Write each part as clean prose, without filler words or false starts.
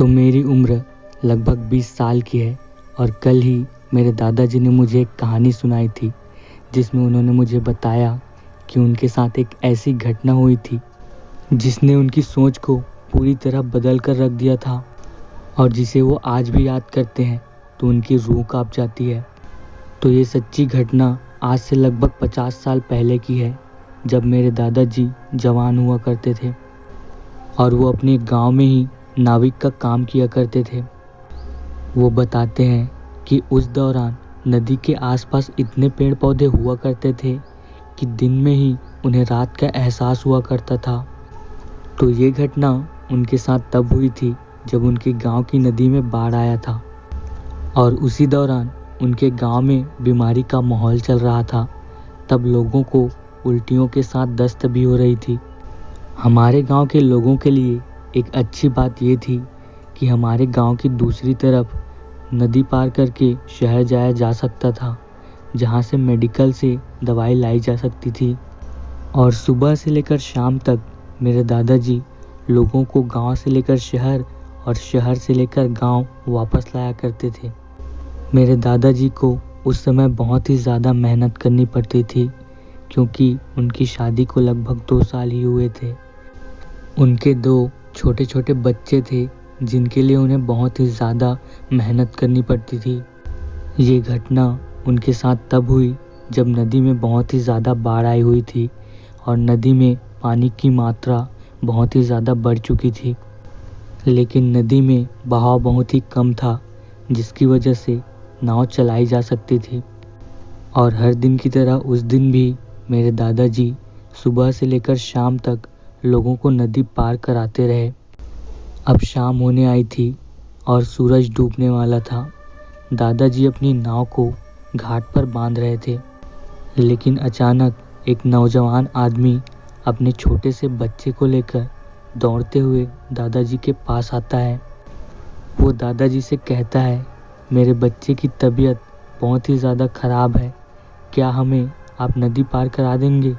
तो मेरी उम्र लगभग 20 साल की है और कल ही मेरे दादाजी ने मुझे एक कहानी सुनाई थी जिसमें उन्होंने मुझे बताया कि उनके साथ एक ऐसी घटना हुई थी जिसने उनकी सोच को पूरी तरह बदल कर रख दिया था और जिसे वो आज भी याद करते हैं तो उनकी रूह कांप जाती है। तो ये सच्ची घटना आज से लगभग 50 साल पहले की है, जब मेरे दादाजी जवान हुआ करते थे और वो अपने गांव में ही नाविक का काम किया करते थे। वो बताते हैं कि उस दौरान नदी के आसपास इतने पेड़ पौधे हुआ करते थे कि दिन में ही उन्हें रात का एहसास हुआ करता था। तो ये घटना उनके साथ तब हुई थी जब उनके गांव की नदी में बाढ़ आया था और उसी दौरान उनके गांव में बीमारी का माहौल चल रहा था। तब लोगों को उल्टियों के साथ दस्त भी हो रही थी। हमारे गांव के लोगों के लिए एक अच्छी बात ये थी कि हमारे गांव की दूसरी तरफ नदी पार करके शहर जाया जा सकता था, जहां से मेडिकल से दवाई लाई जा सकती थी। और सुबह से लेकर शाम तक मेरे दादाजी लोगों को गांव से लेकर शहर और शहर से लेकर गांव वापस लाया करते थे। मेरे दादाजी को उस समय बहुत ही ज़्यादा मेहनत करनी पड़ती थी क्योंकि उनकी शादी को लगभग 2 साल ही हुए थे। उनके 2 छोटे छोटे बच्चे थे जिनके लिए उन्हें बहुत ही ज़्यादा मेहनत करनी पड़ती थी। ये घटना उनके साथ तब हुई जब नदी में बहुत ही ज़्यादा बाढ़ आई हुई थी और नदी में पानी की मात्रा बहुत ही ज़्यादा बढ़ चुकी थी, लेकिन नदी में बहाव बहुत ही कम था जिसकी वजह से नाव चलाई जा सकती थी। और हर दिन की तरह उस दिन भी मेरे दादाजी सुबह से लेकर शाम तक लोगों को नदी पार कराते रहे। अब शाम होने आई थी और सूरज डूबने वाला था। दादाजी अपनी नाव को घाट पर बांध रहे थे, लेकिन अचानक एक नौजवान आदमी अपने छोटे से बच्चे को लेकर दौड़ते हुए दादाजी के पास आता है। वो दादाजी से कहता है, मेरे बच्चे की तबीयत बहुत ही ज़्यादा ख़राब है, क्या हमें आप नदी पार करा देंगे?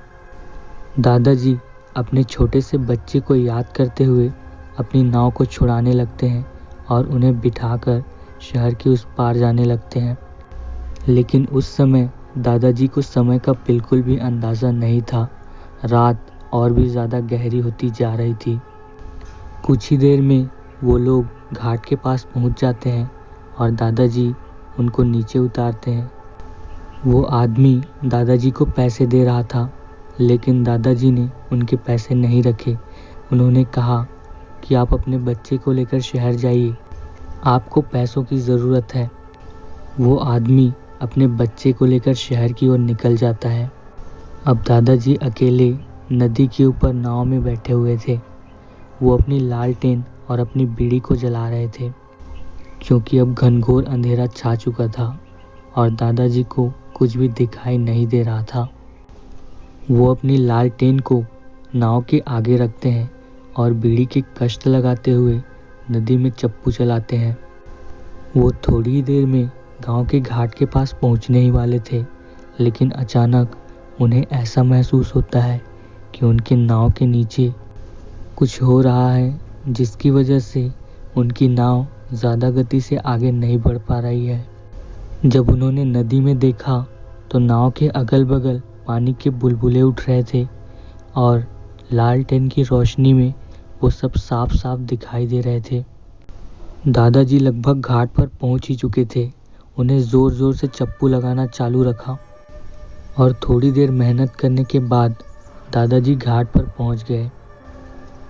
दादाजी अपने छोटे से बच्चे को याद करते हुए अपनी नाव को छुड़ाने लगते हैं और उन्हें बिठाकर शहर के उस पार जाने लगते हैं। लेकिन उस समय दादाजी को समय का बिल्कुल भी अंदाज़ा नहीं था। रात और भी ज़्यादा गहरी होती जा रही थी। कुछ ही देर में वो लोग घाट के पास पहुंच जाते हैं और दादाजी उनको नीचे उतारते हैं। वो आदमी दादाजी को पैसे दे रहा था, लेकिन दादाजी ने उनके पैसे नहीं रखे। उन्होंने कहा कि आप अपने बच्चे को लेकर शहर जाइए, आपको पैसों की ज़रूरत है। वो आदमी अपने बच्चे को लेकर शहर की ओर निकल जाता है। अब दादाजी अकेले नदी के ऊपर नाव में बैठे हुए थे। वो अपनी लालटेन और अपनी बीड़ी को जला रहे थे क्योंकि अब घनघोर अंधेरा छा चुका था और दादाजी को कुछ भी दिखाई नहीं दे रहा था। वो अपनी लालटेन को नाव के आगे रखते हैं और बीड़ी की कश्त लगाते हुए नदी में चप्पू चलाते हैं। वो थोड़ी ही देर में गांव के घाट के पास पहुंचने ही वाले थे, लेकिन अचानक उन्हें ऐसा महसूस होता है कि उनके नाव के नीचे कुछ हो रहा है, जिसकी वजह से उनकी नाव ज़्यादा गति से आगे नहीं बढ़ पा रही है। जब उन्होंने नदी में देखा तो नाव के अगल बगल पानी के बुलबुले उठ रहे थे और लालटेन की रोशनी में वो सब साफ साफ दिखाई दे रहे थे। दादाजी लगभग घाट पर पहुंच ही चुके थे। उन्हें ज़ोर ज़ोर से चप्पू लगाना चालू रखा और थोड़ी देर मेहनत करने के बाद दादाजी घाट पर पहुंच गए।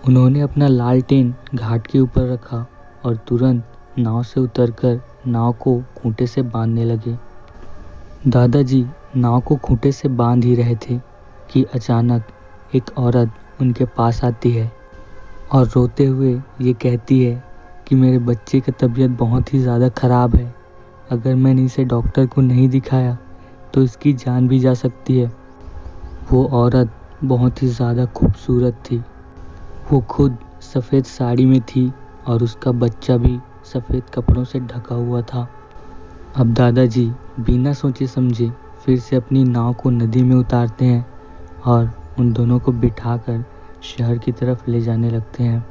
उन्होंने अपना लालटेन घाट के ऊपर रखा और तुरंत नाव से उतरकर नाव को खूंटे से बांधने लगे। दादाजी नाव को खूंटे से बांध ही रहे थे कि अचानक एक औरत उनके पास आती है और रोते हुए ये कहती है कि मेरे बच्चे की तबीयत बहुत ही ज़्यादा ख़राब है, अगर मैंने इसे डॉक्टर को नहीं दिखाया तो इसकी जान भी जा सकती है। वो औरत बहुत ही ज़्यादा खूबसूरत थी। वो खुद सफ़ेद साड़ी में थी और उसका बच्चा भी सफ़ेद कपड़ों से ढका हुआ था। अब दादाजी बिना सोचे समझे फिर से अपनी नाव को नदी में उतारते हैं और उन दोनों को बिठाकर शहर की तरफ ले जाने लगते हैं।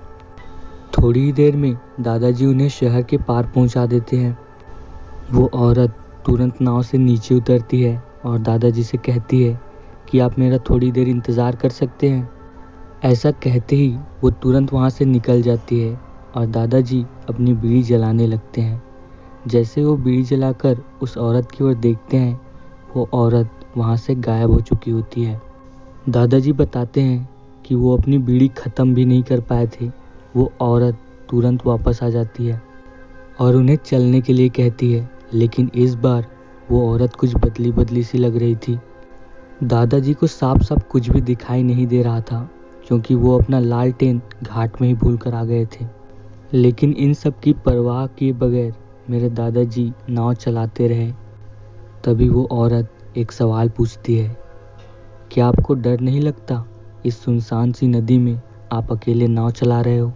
थोड़ी ही देर में दादाजी उन्हें शहर के पार पहुंचा देते हैं। वो औरत तुरंत नाव से नीचे उतरती है और दादाजी से कहती है कि आप मेरा थोड़ी देर इंतज़ार कर सकते हैं। ऐसा कहते ही वो तुरंत वहाँ से निकल जाती है और दादाजी अपनी बीड़ी जलाने लगते हैं। जैसे वो बीड़ी जलाकर उस औरत की ओर देखते हैं, वो औरत वहाँ से गायब हो चुकी होती है। दादाजी बताते हैं कि वो अपनी बीड़ी ख़त्म भी नहीं कर पाए थे। वो औरत तुरंत वापस आ जाती है और उन्हें चलने के लिए कहती है, लेकिन इस बार वो औरत कुछ बदली बदली सी लग रही थी। दादाजी को साफ साफ कुछ भी दिखाई नहीं दे रहा था, क्योंकि वो अपना लालटेन घाट में ही भूल कर आ गए थे। लेकिन इन सब की परवाह किए बगैर मेरे दादाजी नाव चलाते रहे। तभी वो औरत एक सवाल पूछती है, क्या आपको डर नहीं लगता? इस सुनसान सी नदी में आप अकेले नाव चला रहे हो,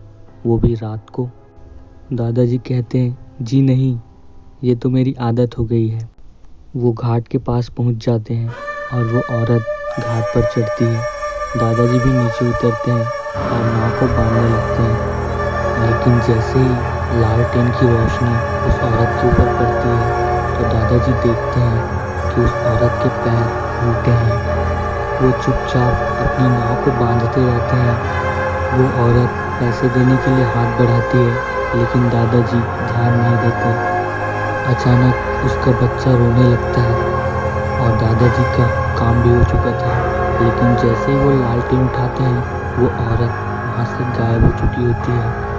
वो भी रात को? दादाजी कहते हैं, जी नहीं, ये तो मेरी आदत हो गई है। वो घाट के पास पहुंच जाते हैं और वो औरत घाट पर चढ़ती है। दादाजी भी नीचे उतरते हैं और नाव को बांधने लगते हैं। लेकिन जैसे ही लालटेन की रोशनी उस औरत के ऊपर पड़ती है, तो दादाजी देखते हैं कि उस औरत के पैर उल्टे हैं। वो चुपचाप अपनी नाव को बांधते रहते हैं। वो औरत पैसे देने के लिए हाथ बढ़ाती है, लेकिन दादाजी ध्यान नहीं देते। अचानक उसका बच्चा रोने लगता है और दादाजी का काम भी हो चुका था। लेकिन जैसे ही वो लालटेन उठाते हैं, वो औरत वहाँ से गायब हो चुकी होती है।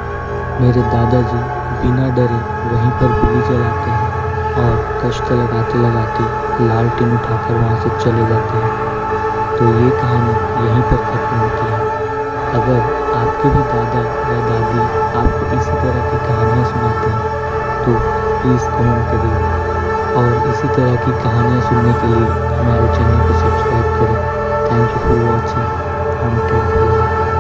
मेरे दादाजी बिना डरे वहीं पर बीड़ी जलाते हैं और कष्ट लगाते लगाते लालटेन उठाकर वहाँ से चले जाते हैं। तो ये कहानी यहीं पर ख़त्म होती है। अगर आपके भी दादा या दादी आपको इसी तरह की कहानियाँ सुनाते हैं, तो प्लीज़ कमेंट करिए। और इसी तरह की कहानियाँ सुनने के लिए हमारे चैनल को सब्सक्राइब करें। Thank you for watching.